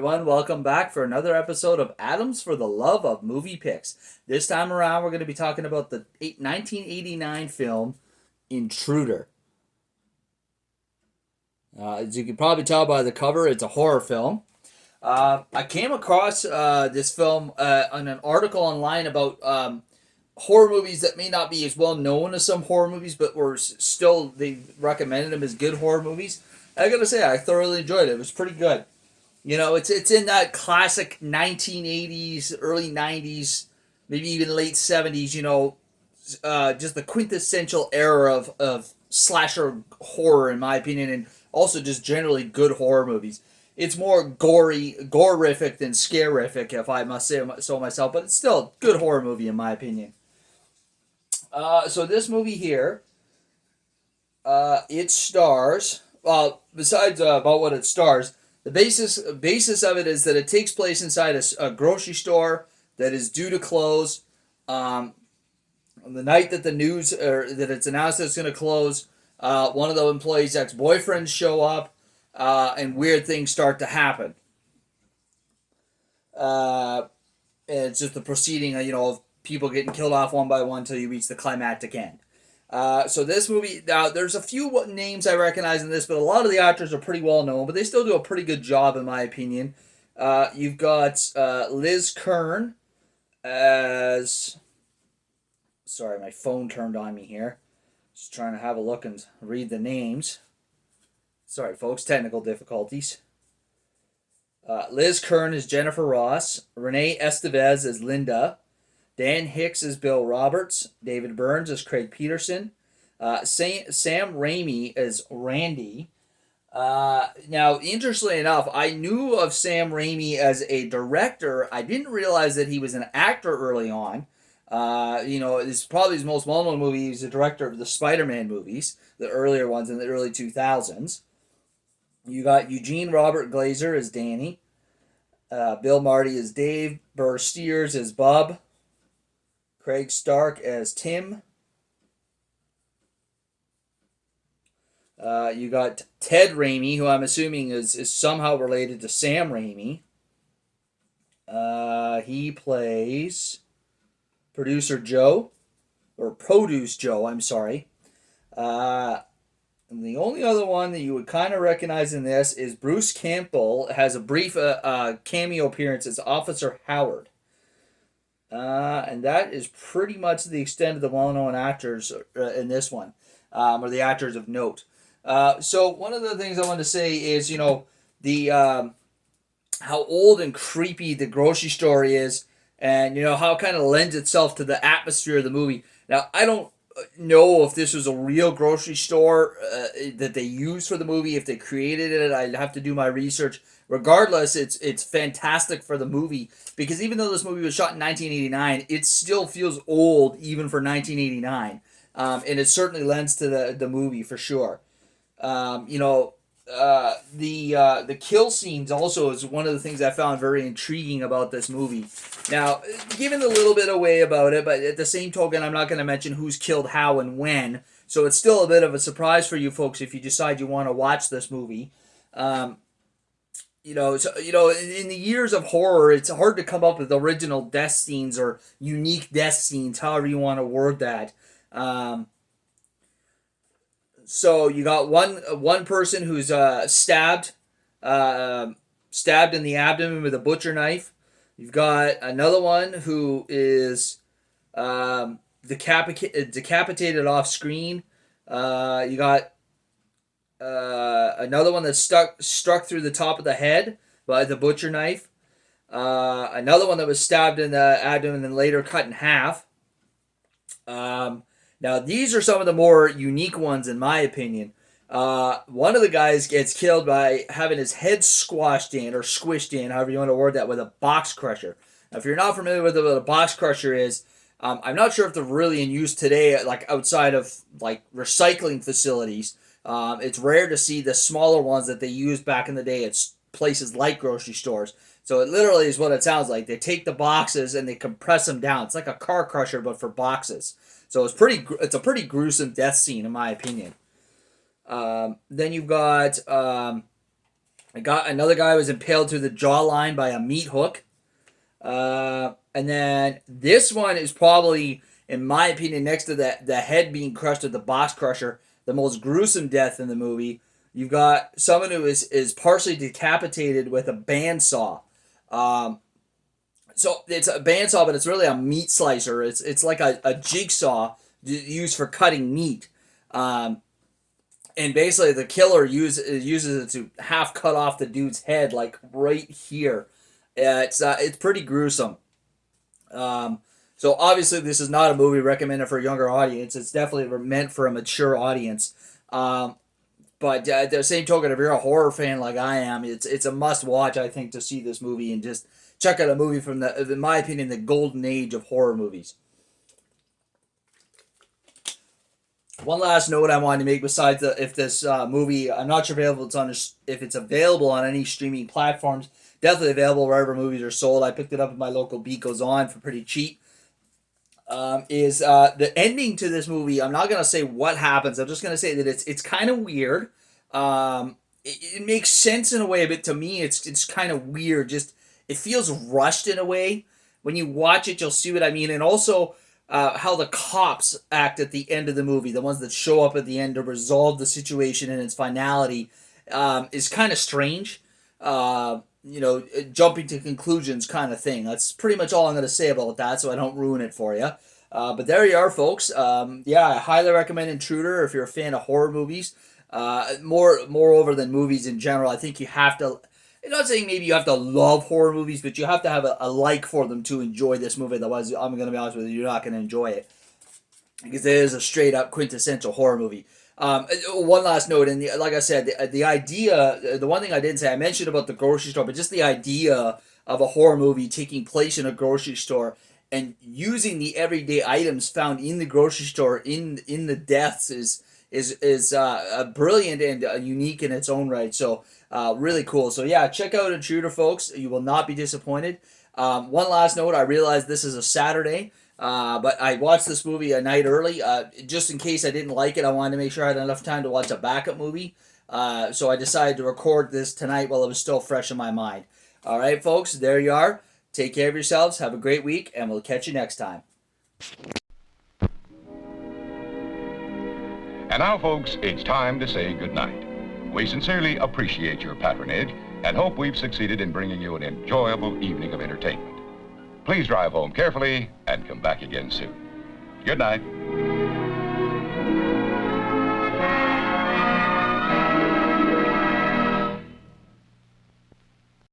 everyone. Welcome back for another episode of Atoms for the Love of Movie Picks. This time around, we're going to be talking about the 1989 film Intruder. As you can probably tell by the cover, it's a horror film. I came across this film on an article online about horror movies that may not be as well known as some horror movies, but were still, they recommended them as good horror movies. I gotta say, I thoroughly enjoyed it. It was pretty good. You know, it's in that classic 1980s, early 90s, maybe even late 70s, just the quintessential era of slasher horror, in my opinion, and also just generally good horror movies. It's more gorific than scarific, if I must say so myself, but it's still a good horror movie, in my opinion. So this movie here, it stars, well, besides about what it stars, the basis of it is that it takes place inside a grocery store that is due to close. On the night that the news or that it's announced that it's going to close, one of the employees' ex-boyfriends show up, and weird things start to happen. And it's just the proceeding, of people getting killed off one by one until you reach the climactic end. So this movie, now there's a few names I recognize in this, but a lot of the actors are pretty well known, but they still do a pretty good job in my opinion. You've got Liz Kern as, sorry, my phone turned on me here. Just trying to have a look and read the names. Sorry folks, technical difficulties. Liz Kern is Jennifer Ross, Renee Estevez as Linda, Dan Hicks as Bill Roberts, David Burns as Craig Peterson, Sam Raimi as Randy. Now, interestingly enough, I knew of Sam Raimi as a director. I didn't realize that he was an actor early on. It's probably his most well-known movie. He's the director of the Spider-Man movies, the earlier ones in the early 2000s. You got Eugene Robert Glazer as Danny, Bill Marty as Dave, Burr Steers as Bub, Craig Stark as Tim. You got Ted Raimi, who I'm assuming is somehow related to Sam Raimi. He plays Producer Joe, or Produce Joe, I'm sorry. And the only other one that you would kind of recognize in this is Bruce Campbell has a brief cameo appearance as Officer Howard. And that is pretty much the extent of the well-known actors in this one, or the actors of note. So one of the things I want to say is, the how old and creepy the grocery store is, and how it kind of lends itself to the atmosphere of the movie. Now, I don't know if this was a real grocery store that they used for the movie, if they created it. I'd have to do my research. Regardless, it's fantastic for the movie, because even though this movie was shot in 1989, it still feels old even for 1989, and it certainly lends to the movie for sure. The kill scenes also is one of the things I found very intriguing about this movie. Now, giving a little bit away about it, but at the same token, I'm not going to mention who's killed how and when, so it's still a bit of a surprise for you folks if you decide you want to watch this movie. In the years of horror, it's hard to come up with original death scenes or unique death scenes, however you want to word that. So you got one person who's stabbed in the abdomen with a butcher knife. You've got another one who is decapitated off screen. You got another one that's struck through the top of the head by the butcher knife. Another one that was stabbed in the abdomen and then later cut in half. Now, these are some of the more unique ones, in my opinion. One of the guys gets killed by having his head squashed in, or squished in, however you want to word that, with a box crusher. Now, if you're not familiar with what a box crusher is, I'm not sure if they're really in use today, like outside of like recycling facilities. It's rare to see the smaller ones that they used back in the day at places like grocery stores. So it literally is what it sounds like. They take the boxes and they compress them down. It's like a car crusher, but for boxes. So it's a pretty gruesome death scene, in my opinion. Then you've got I got another guy was impaled through the jawline by a meat hook. And then this one is probably, in my opinion, next to the head being crushed with the box crusher, the most gruesome death in the movie. You've got someone who is partially decapitated with a bandsaw. Um, so it's a bandsaw, but it's really a meat slicer. It's like a jigsaw used for cutting meat. Um, and basically, the killer uses it to half cut off the dude's head, like right here. It's pretty gruesome. Um, so obviously, this is not a movie recommended for a younger audience. It's definitely meant for a mature audience. But at the same token, if you're a horror fan like I am, it's a must watch. I think to see this movie and just check out a movie from in my opinion, the golden age of horror movies. One last note I wanted to make besides if this movie, I'm not sure if it's available on any streaming platforms. Definitely available wherever movies are sold. I picked it up at my local Beat Goes On for pretty cheap. Is the ending to this movie? I'm not gonna say what happens. I'm just gonna say that it's kind of weird. It makes sense in a way, but to me, it's kind of weird. Just it feels rushed in a way. When you watch it, you'll see what I mean, and also how the cops act at the end of the movie, the ones that show up at the end to resolve the situation in its finality, is kind of strange. Jumping to conclusions kind of thing. That's pretty much all I'm going to say about that, so I don't ruin it for you. But there you are, folks. I highly recommend Intruder if you're a fan of horror movies. Moreover than movies in general, I think you have to. I'm not saying maybe you have to love horror movies, but you have to have a like for them to enjoy this movie. Otherwise, I'm going to be honest with you, you're not going to enjoy it because it is a straight up quintessential horror movie. One last note, and like I said, the idea, the one thing I didn't say, I mentioned about the grocery store, but just the idea of a horror movie taking place in a grocery store and using the everyday items found in the grocery store in the deaths is brilliant and unique in its own right. So really cool. So yeah, check out Intruder, folks. You will not be disappointed. One last note, I realize this is a Saturday. But I watched this movie a night early. Just in case I didn't like it, I wanted to make sure I had enough time to watch a backup movie. So I decided to record this tonight while it was still fresh in my mind. All right, folks, there you are. Take care of yourselves. Have a great week, and we'll catch you next time. And now, folks, it's time to say goodnight. We sincerely appreciate your patronage and hope we've succeeded in bringing you an enjoyable evening of entertainment. Please drive home carefully and come back again soon. Good night.